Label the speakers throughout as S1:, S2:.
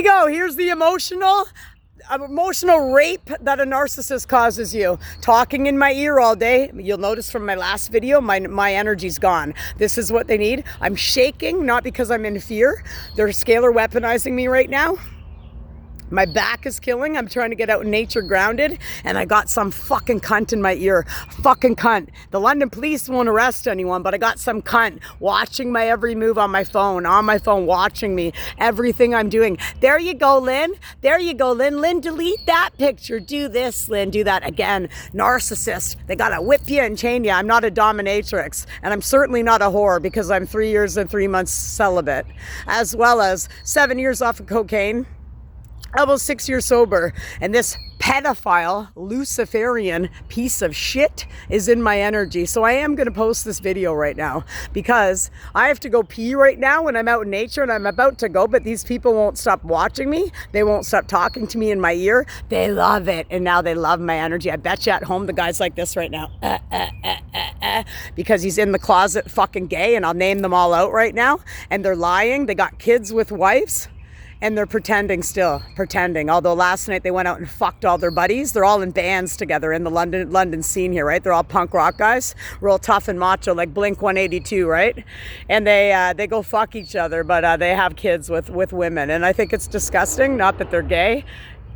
S1: we go. Here's the emotional rape that a narcissist causes you. Talking in my ear all day. You'll notice from my last video, my energy's gone. This is what they need. I'm shaking, not because I'm in fear. They're scalar weaponizing me right now. My back is killing. I'm trying to get out in nature grounded, and I got some fucking cunt in my ear. Fucking cunt. The London police won't arrest anyone, but I got some cunt watching my every move on my phone, watching me, everything I'm doing. There you go, Lynn. There you go, Lynn. Lynn, delete that picture. Do this, Lynn. Do that again. Narcissist. They gotta whip you and chain you. I'm not a dominatrix, and I'm certainly not a whore because I'm 3 years and 3 months celibate, as well as 7 years off of cocaine. Almost 6 years sober, and this pedophile Luciferian piece of shit is in my energy. So I am going to post this video right now because I have to go pee right now when I'm out in nature, and I'm about to go, but these people won't stop watching me. They won't stop talking to me in my ear. They love it, and now they love my energy. I bet you at home the guy's like this right now. Because he's in the closet fucking gay, and I'll name them all out right now, and they're lying. They got kids with wives. And they're pretending. Although last night they went out and fucked all their buddies. They're all in bands together in the London scene here, right? They're all punk rock guys, real tough and macho, like Blink 182, right? And they go fuck each other, but they have kids with women, and I think it's disgusting. Not that they're gay.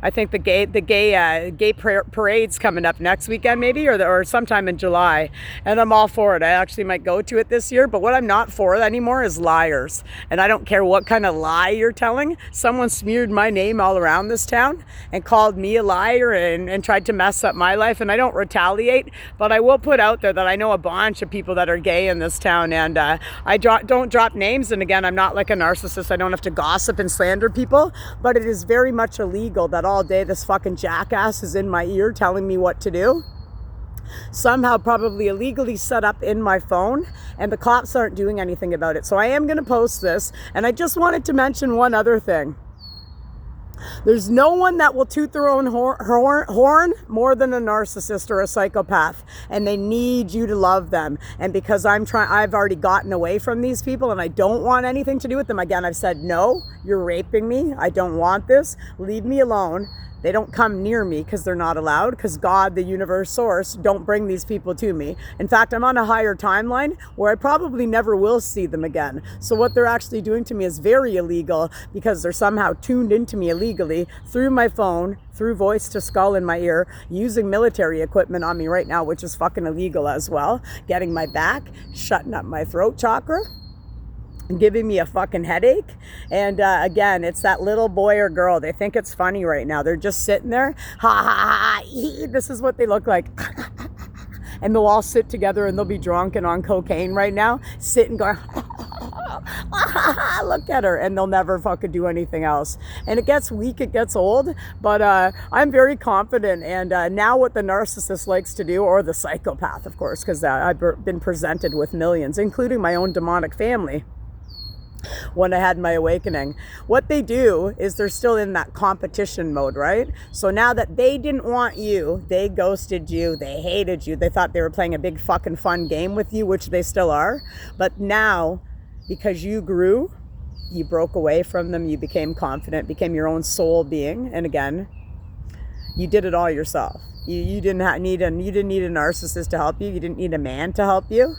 S1: I think the gay parade's coming up next weekend maybe, or sometime in July, and I'm all for it. I actually might go to it this year, but what I'm not for anymore is liars. And I don't care what kind of lie you're telling. Someone smeared my name all around this town and called me a liar and tried to mess up my life, and I don't retaliate, but I will put out there that I know a bunch of people that are gay in this town, and I don't drop names. And again, I'm not like a narcissist. I don't have to gossip and slander people, but it is very much illegal that all day this fucking jackass is in my ear telling me what to do. Somehow probably illegally set up in my phone, and the cops aren't doing anything about it. So I am going to post this, and I just wanted to mention one other thing. There's no one that will toot their own horn more than a narcissist or a psychopath, and they need you to love them. And because I've already gotten away from these people, and I don't want anything to do with them. Again, I've said, no, you're raping me. I don't want this. Leave me alone. They don't come near me because they're not allowed, because God, the universe source, don't bring these people to me. In fact, I'm on a higher timeline where I probably never will see them again. So what they're actually doing to me is very illegal, because they're somehow tuned into me illegally through my phone, through voice to skull in my ear, using military equipment on me right now, which is fucking illegal as well, getting my back, shutting up my throat chakra, giving me a fucking headache. And again, it's that little boy or girl. They think it's funny right now. They're just sitting there. Ha ha ha. This is what they look like. And they'll all sit together, and they'll be drunk and on cocaine right now, sitting going, look at her, and they'll never fucking do anything else. And it gets weak, it gets old, but I'm very confident. And now what the narcissist likes to do, or the psychopath, of course, because I've been presented with millions, including my own demonic family, when I had my awakening. What they do is they're still in that competition mode, right? So now that they didn't want you, they ghosted you, they hated you, they thought they were playing a big fucking fun game with you, which they still are. But now, because you grew, you broke away from them, you became confident, became your own soul being, and again, you did it all yourself. You didn't need a narcissist to help you. You didn't need a man to help you.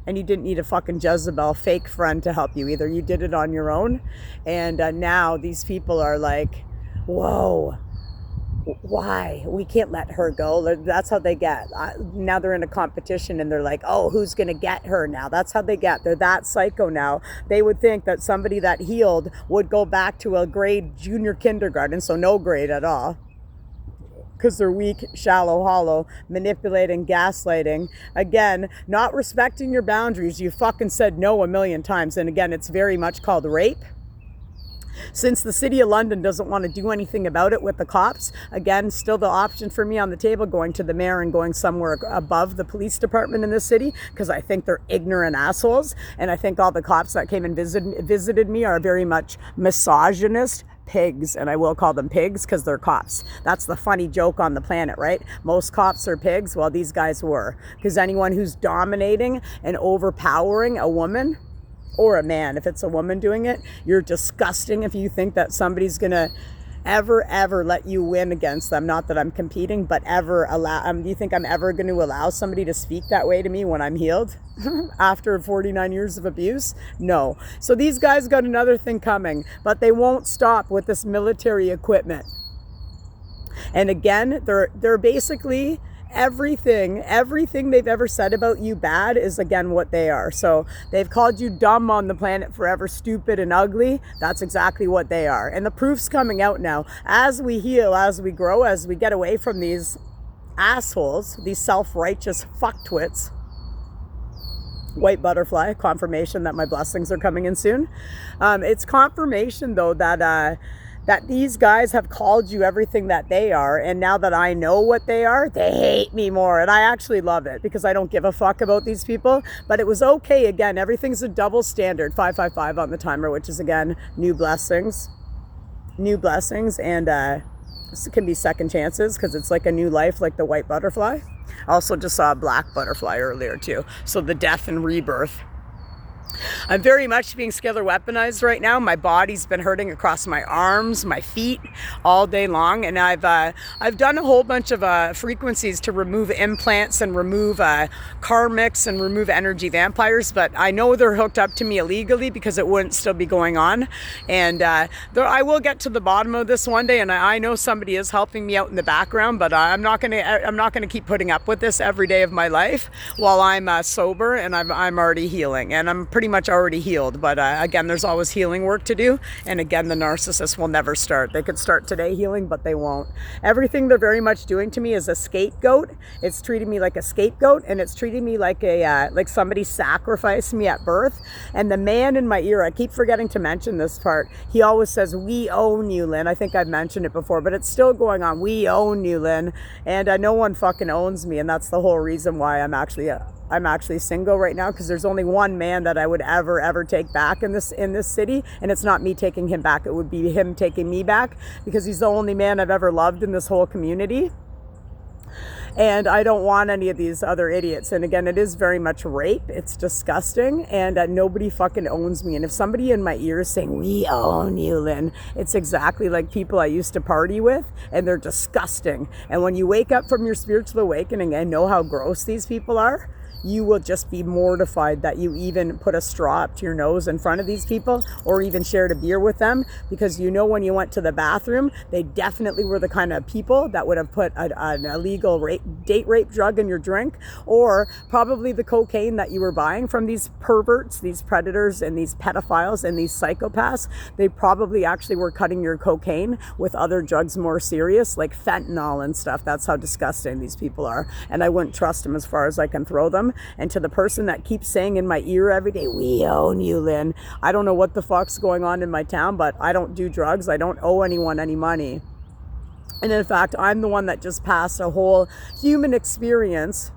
S1: And you didn't need a fucking Jezebel fake friend to help you either. You did it on your own. And now these people are like, whoa, why? We can't let her go. That's how they get. Now they're in a competition, and they're like, oh, who's going to get her now? That's how they get. They're that psycho now. They would think that somebody that healed would go back to a grade junior kindergarten, so no grade at all, because they're weak, shallow, hollow, manipulating, gaslighting. Again, not respecting your boundaries. You fucking said no a million times. And again, it's very much called rape. Since the City of London doesn't want to do anything about it with the cops, again, still the option for me on the table, going to the mayor and going somewhere above the police department in this city, because I think they're ignorant assholes. And I think all the cops that came and visited me are very much misogynist pigs, and I will call them pigs because they're cops. That's the funny joke on the planet, right? Most cops are pigs. Well, these guys were, because anyone who's dominating and overpowering a woman or a man. If it's a woman doing it, you're disgusting if you think that somebody's gonna ever let you win against them. Not that I'm competing, but ever allow, do you think I'm ever going to allow somebody to speak that way to me when I'm healed after 49 years of abuse? No. So these guys got another thing coming, but they won't stop with this military equipment. And again, they're basically everything they've ever said about you bad is again what they are. So they've called you dumb on the planet forever, stupid and ugly. That's exactly what they are. And the proof's coming out now. As we heal, as we grow, as we get away from these assholes, these self-righteous fucktwits. White butterfly, confirmation that my blessings are coming in soon. It's confirmation though that these guys have called you everything that they are, and now that I know what they are, they hate me more, and I actually love it because I don't give a fuck about these people. But it was okay. Again, everything's a double standard. 555 on the timer, which is again new blessings, and this can be second chances because it's like a new life, like the white butterfly. I also just saw a black butterfly earlier too, so the death and rebirth. I'm very much being scalar weaponized right now. My body's been hurting across my arms, my feet all day long, and I've done a whole bunch of frequencies to remove implants and remove karmics and remove energy vampires, but I know they're hooked up to me illegally because it wouldn't still be going on. And I will get to the bottom of this one day, and I know somebody is helping me out in the background, but I'm not gonna keep putting up with this every day of my life while I'm sober and I'm already healing, and I'm pretty much already healed. But again, there's always healing work to do, and again, the narcissist will never start. They could start today healing, but they won't. Everything they're very much doing to me is a scapegoat. It's treating me like a scapegoat, and it's treating me like like somebody sacrificed me at birth. And the man in my ear, I keep forgetting to mention this part, he always says, "We own you, Lynn." I think I've mentioned it before, but it's still going on. We own you, Lynn. And no one fucking owns me, and that's the whole reason why I'm actually single right now, because there's only one man that I would ever take back in this city, and it's not me taking him back. It would be him taking me back, because he's the only man I've ever loved in this whole community. And I don't want any of these other idiots. And again, it is very much rape. It's disgusting, and nobody fucking owns me. And if somebody in my ear is saying, "We own you, Lynn," it's exactly like people I used to party with, and they're disgusting. And when you wake up from your spiritual awakening and know how gross these people are, you will just be mortified that you even put a straw up to your nose in front of these people, or even shared a beer with them, because you know when you went to the bathroom, they definitely were the kind of people that would have put an illegal date rape drug in your drink, or probably the cocaine that you were buying from these perverts, these predators, and these pedophiles, and these psychopaths. They probably actually were cutting your cocaine with other drugs more serious, like fentanyl and stuff. That's how disgusting these people are, and I wouldn't trust them as far as I can throw them. And to the person that keeps saying in my ear every day, "We own you, Lynn," I don't know what the fuck's going on in my town, but I don't do drugs. I don't owe anyone any money. And in fact, I'm the one that just passed a whole human experience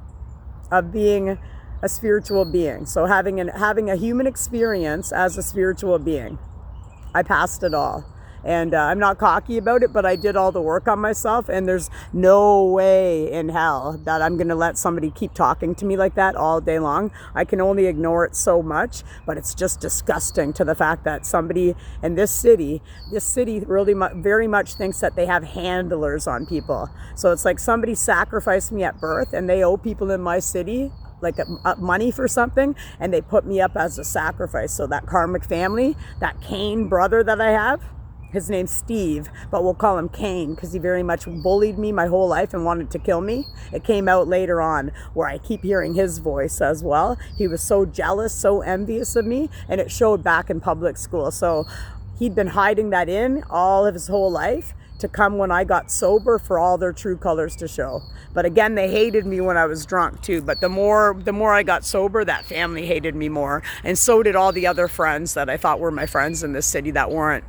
S1: of being a spiritual being. So having a human experience as a spiritual being, I passed it all. And I'm not cocky about it, but I did all the work on myself, and there's no way in hell that I'm going to let somebody keep talking to me like that all day long. I can only ignore it so much, but it's just disgusting to the fact that somebody in this city really very much thinks that they have handlers on people. So it's like somebody sacrificed me at birth, and they owe people in my city like money for something, and they put me up as a sacrifice. So that karmic family, that Cain brother that I have, his name's Steve, but we'll call him Cain because he very much bullied me my whole life and wanted to kill me. It came out later on where I keep hearing his voice as well. He was so jealous, so envious of me, and it showed back in public school. So he'd been hiding that in all of his whole life to come when I got sober for all their true colors to show. But again, they hated me when I was drunk too. But the more I got sober, that family hated me more. And so did all the other friends that I thought were my friends in this city that weren't.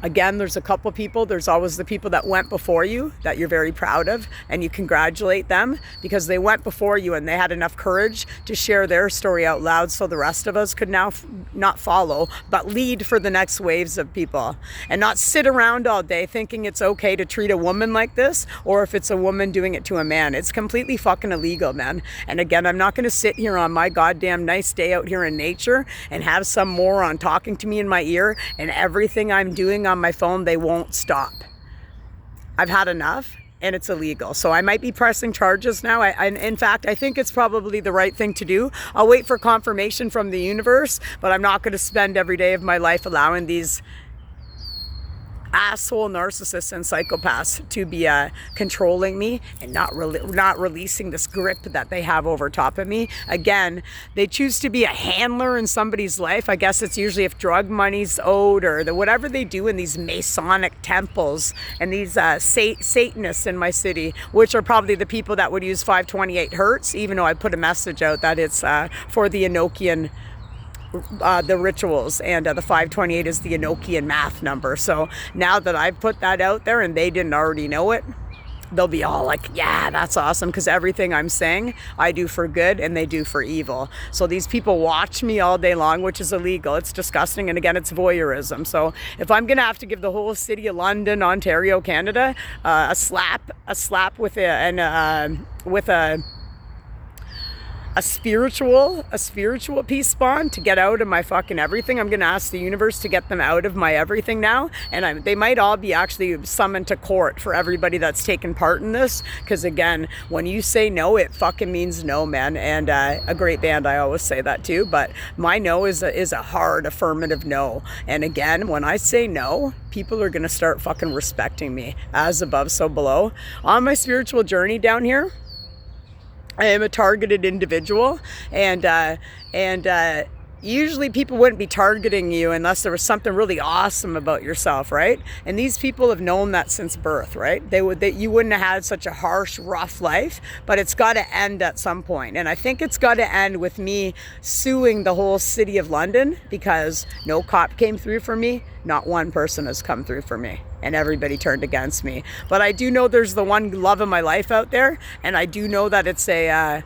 S1: Again, there's a couple people. There's always the people that went before you that you're very proud of, and you congratulate them because they went before you and they had enough courage to share their story out loud so the rest of us could now not follow, but lead for the next waves of people, and not sit around all day thinking it's okay to treat a woman like this, or if it's a woman doing it to a man. It's completely fucking illegal, man. And again, I'm not going to sit here on my goddamn nice day out here in nature and have some moron talking to me in my ear, and everything I'm doing on my phone, they won't stop. I've had enough. And it's illegal. So I might be pressing charges now. In fact, I think it's probably the right thing to do. I'll wait for confirmation from the universe, but I'm not going to spend every day of my life allowing these asshole narcissists and psychopaths to be controlling me and not releasing this grip that they have over top of me. Again, they choose to be a handler in somebody's life. I guess it's usually if drug money's owed, or whatever they do in these Masonic temples and these Satanists in my city, which are probably the people that would use 528 hertz, even though I put a message out that it's for the Enochian the rituals, and the 528 is the Enochian math number. So now that I've put that out there and they didn't already know it, they'll be all like, yeah, that's awesome, because everything I'm saying I do for good and they do for evil. So these people watch me all day long, which is illegal. It's disgusting, and again, it's voyeurism. So if I'm gonna have to give the whole city of London, Ontario, Canada a slap with a spiritual peace bond to get out of my fucking everything, I'm gonna ask the universe to get them out of my everything now, and they might all be actually summoned to court for everybody that's taken part in this, because again, when you say no, it fucking means no, man. And a great band, I always say that too, but my no is a hard affirmative no. And again, when I say no, people are gonna start fucking respecting me. As above, so below. On my spiritual journey down here, I am a targeted individual, and usually people wouldn't be targeting you unless there was something really awesome about yourself, right? And these people have known that since birth, right? You wouldn't have had such a harsh, rough life, but it's got to end at some point. And I think it's got to end with me suing the whole city of London, because no cop came through for me. Not one person has come through for me, and everybody turned against me. But I do know there's the one love of my life out there, and I do know that it's a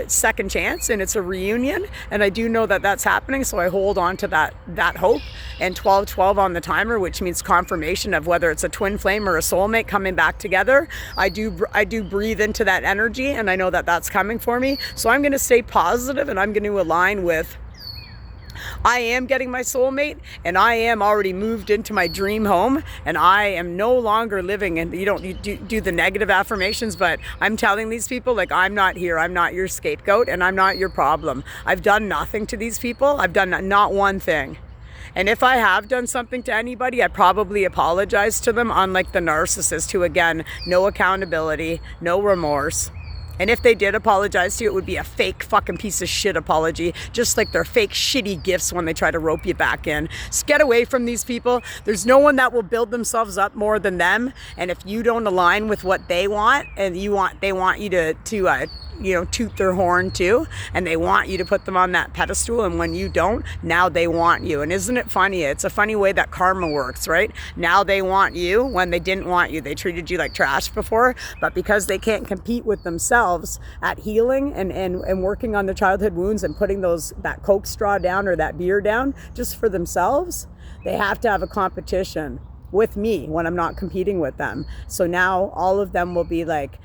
S1: second chance and it's a reunion, and I do know that that's happening. So I hold on to that hope. And 1212 on the timer, which means confirmation of whether it's a twin flame or a soulmate coming back together. I do breathe into that energy, and I know that that's coming for me. So I'm going to stay positive, and I'm going to align with, I am getting my soulmate, and I am already moved into my dream home, and I am no longer living, and you do the negative affirmations, but I'm telling these people, like, I'm not here, I'm not your scapegoat, and I'm not your problem. I've done nothing to these people. I've done not one thing. And if I have done something to anybody, I probably apologize to them, unlike the narcissist, who, again, no accountability, no remorse. And if they did apologize to you, it would be a fake fucking piece of shit apology, just like their fake shitty gifts when they try to rope you back in. Just get away from these people. There's no one that will build themselves up more than them. And if you don't align with what they want, and they want you to toot their horn too, and they want you to put them on that pedestal, and when you don't, now they want you. And isn't it funny? It's a funny way that karma works, right? Now they want you when they didn't want you. They treated you like trash before, but because they can't compete with themselves at healing and working on their childhood wounds and putting that Coke straw down or that beer down just for themselves, they have to have a competition with me when I'm not competing with them. So now all of them will be like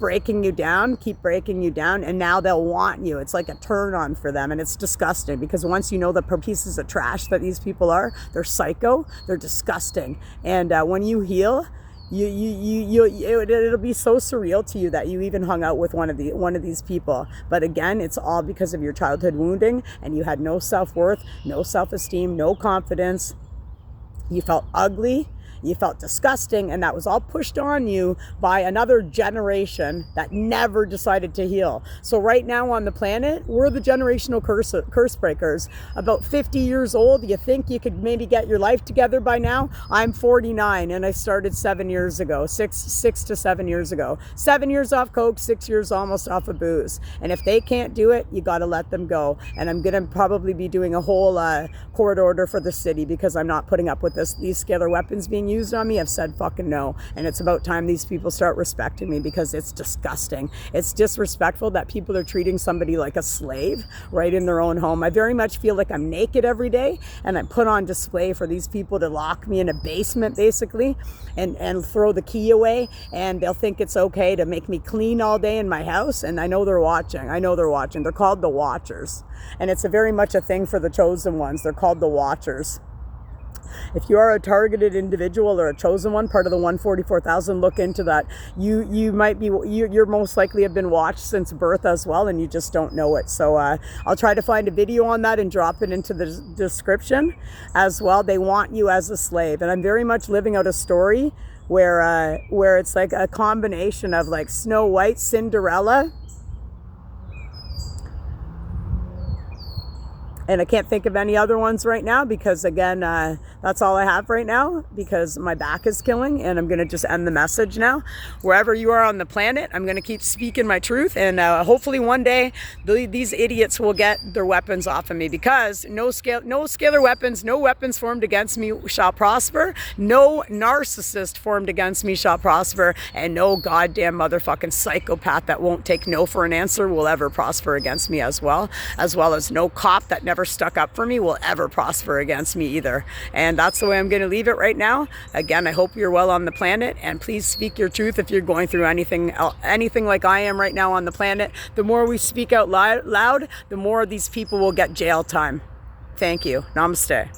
S1: breaking you down, keep breaking you down, and now they'll want you. It's like a turn on for them, and it's disgusting, because once you know the pieces of trash that these people are, they're psycho, they're disgusting. And when you heal, it'll be so surreal to you that you even hung out with one of these people. But again, it's all because of your childhood wounding, and you had no self-worth, no self-esteem, no confidence. You felt ugly. you felt disgusting, and that was all pushed on you by another generation that never decided to heal. So right now on the planet, we're the generational curse breakers. About 50 years old, you think you could maybe get your life together by now? I'm 49 and I started 7 years ago, six to 7 years ago. 7 years off coke, 6 years almost off of booze. And if they can't do it, you got to let them go. And I'm going to probably be doing a whole court order for the city because I'm not putting up with these scalar weapons being used on me. I've said fucking no. And it's about time these people start respecting me because it's disgusting. It's disrespectful that people are treating somebody like a slave right in their own home. I very much feel like I'm naked every day and I'm put on display for these people to lock me in a basement basically and throw the key away, and they'll think it's okay to make me clean all day in my house. And I know they're watching. They're called the Watchers, and it's very much a thing for the chosen ones. They're called the Watchers. If you are a targeted individual or a chosen one, part of the 144,000, look into that. You're most likely have been watched since birth as well, and you just don't know it. So I'll try to find a video on that and drop it into the description as well. They want you as a slave, and I'm very much living out a story where it's like a combination of like Snow White, Cinderella, and I can't think of any other ones right now because, again, that's all I have right now because my back is killing, and I'm going to just end the message now. Wherever you are on the planet, I'm going to keep speaking my truth, and hopefully one day these idiots will get their weapons off of me because no scalar weapons, no weapons formed against me shall prosper, no narcissist formed against me shall prosper, and no goddamn motherfucking psychopath that won't take no for an answer will ever prosper against me as well as no cop that never stuck up for me will ever prosper against me either. And that's the way I'm going to leave it right now. Again, I hope you're well on the planet, and please speak your truth if you're going through anything like I am right now on the planet. The more we speak out loud, the more these people will get jail time. Thank you. Namaste.